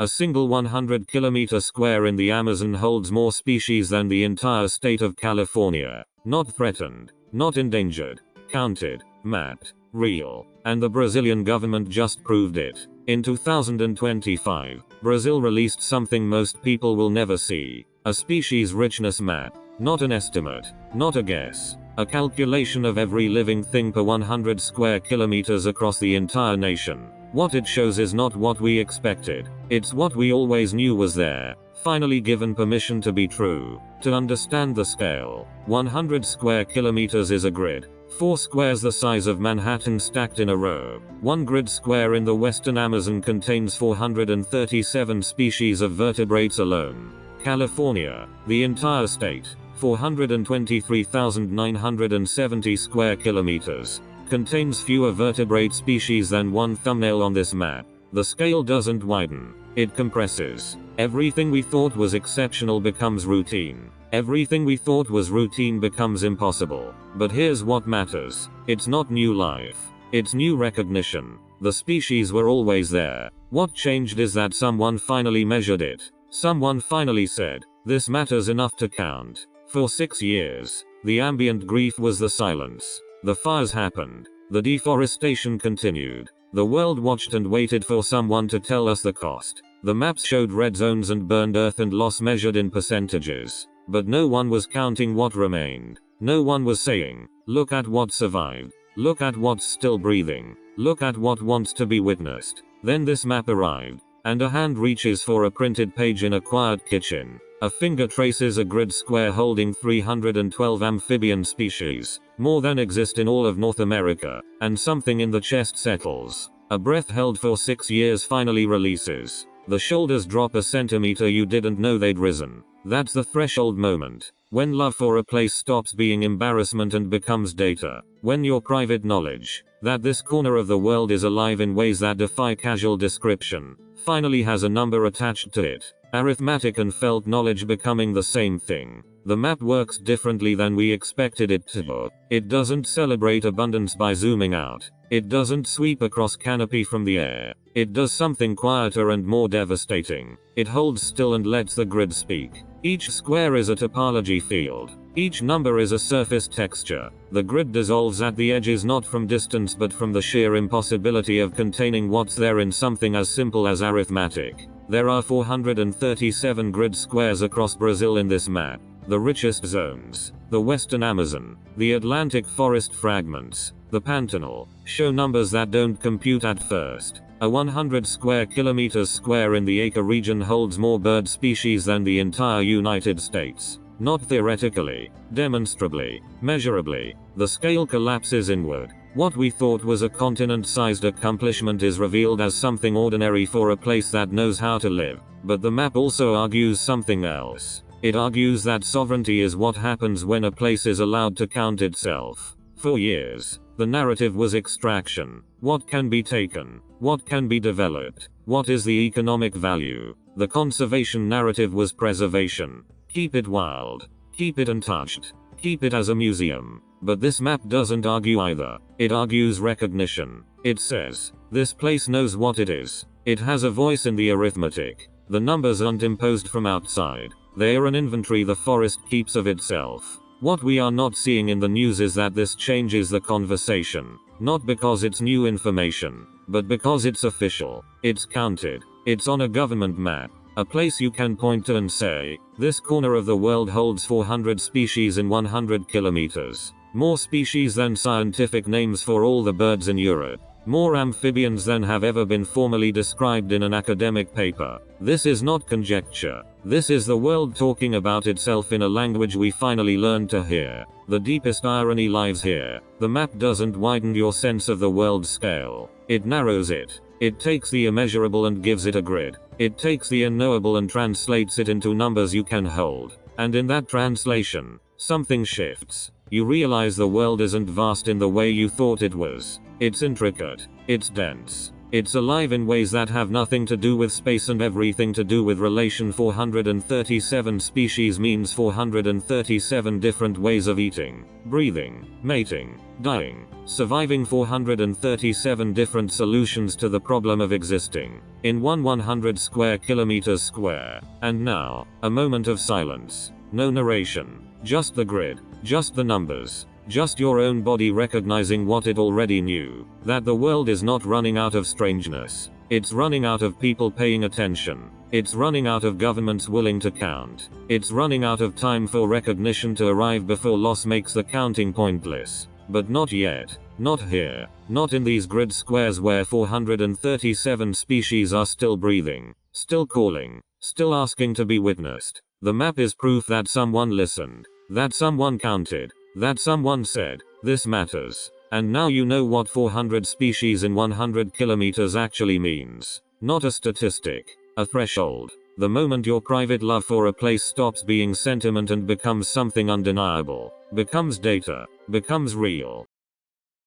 A single 100 square in the Amazon holds more species than the entire state of California. Not threatened, not endangered, counted, mapped, real. And the Brazilian government just proved it. In 2025, Brazil released something most people will never see. A species richness map. Not an estimate, not a guess. A calculation of every living thing per 100 square kilometers across the entire nation. What it shows is not what we expected. It's what we always knew was there. Finally given permission to be true. To understand the scale, 100 square kilometers is a grid. 4 squares the size of Manhattan stacked in a row. One grid square in the western Amazon contains 437 species of vertebrates alone. California, the entire state, 423,970 square kilometers, contains fewer vertebrate species than one thumbnail on this map. The scale doesn't widen, it compresses. Everything we thought was exceptional becomes routine. Everything we thought was routine becomes impossible. But here's what matters. It's not new life. It's new recognition. The species were always there. What changed is that someone finally measured it. Someone finally said, this matters enough to count. For 6 years, the ambient grief was the silence. The fires happened. The deforestation continued. The world watched and waited for someone to tell us the cost. The maps showed red zones and burned earth and loss measured in percentages. But no one was counting what remained. No one was saying, look at what survived. Look at what's still breathing. Look at what wants to be witnessed. Then this map arrived. And a hand reaches for a printed page in a quiet kitchen. A finger traces a grid square holding 312 amphibian species, more than exist in all of North America, and something in the chest settles. A breath held for 6 years finally releases. The shoulders drop a centimeter, you didn't know they'd risen. That's the threshold moment. When love for a place stops being embarrassment and becomes data. When your private knowledge, that this corner of the world is alive in ways that defy casual description, finally has a number attached to it. Arithmetic and felt knowledge becoming the same thing. The map works differently than we expected it to. It doesn't celebrate abundance by zooming out. It doesn't sweep across canopy from the air. It does something quieter and more devastating. It holds still and lets the grid speak. Each square is a topology field. Each number is a surface texture. The grid dissolves at the edges not from distance but from the sheer impossibility of containing what's there in something as simple as arithmetic. There are 437 grid squares across Brazil in this map. The richest zones, the western Amazon, the Atlantic forest fragments, the Pantanal, show numbers that don't compute at first. A 100 square kilometers square in the acre region holds more bird species than the entire United States. Not theoretically, demonstrably, measurably. The scale collapses inward. What we thought was a continent-sized accomplishment is revealed as something ordinary for a place that knows how to live. But the map also argues something else. It argues that sovereignty is what happens when a place is allowed to count itself. For years, the narrative was extraction. What can be taken? What can be developed? What is the economic value? The conservation narrative was preservation. Keep it wild. Keep it untouched. Keep it as a museum. But this map doesn't argue either. It argues recognition. It says, this place knows what it is. It has a voice in the arithmetic. The numbers aren't imposed from outside. They are an inventory the forest keeps of itself. What we are not seeing in the news is that this changes the conversation. Not because it's new information, but because it's official. It's counted. It's on a government map. A place you can point to and say, this corner of the world holds 400 species in 100 kilometers. More species than scientific names for all the birds in Europe. More amphibians than have ever been formally described in an academic paper. This is not conjecture. This is the world talking about itself in a language we finally learned to hear. The deepest irony lies here. The map doesn't widen your sense of the world's scale. It narrows it. It takes the immeasurable and gives it a grid. It takes the unknowable and translates it into numbers you can hold. And in that translation, something shifts. You realize the world isn't vast in the way you thought it was. It's intricate. It's dense. It's alive in ways that have nothing to do with space and everything to do with relation. 437 species means 437 different ways of eating, breathing, mating, dying, surviving. 437 different solutions to the problem of existing in 100 square kilometers square. And now, a moment of silence. No narration. Just the grid. Just the numbers. Just your own body recognizing what it already knew. That the world is not running out of strangeness. It's running out of people paying attention. It's running out of governments willing to count. It's running out of time for recognition to arrive before loss makes the counting pointless. But not yet. Not here. Not in these grid squares where 437 species are still breathing. Still calling. Still asking to be witnessed. The map is proof that someone listened. That someone counted. That someone said, this matters. And now you know what 400 species in 100 kilometers actually means. Not a statistic. A threshold. The moment your private love for a place stops being sentiment and becomes something undeniable. Becomes data. Becomes real.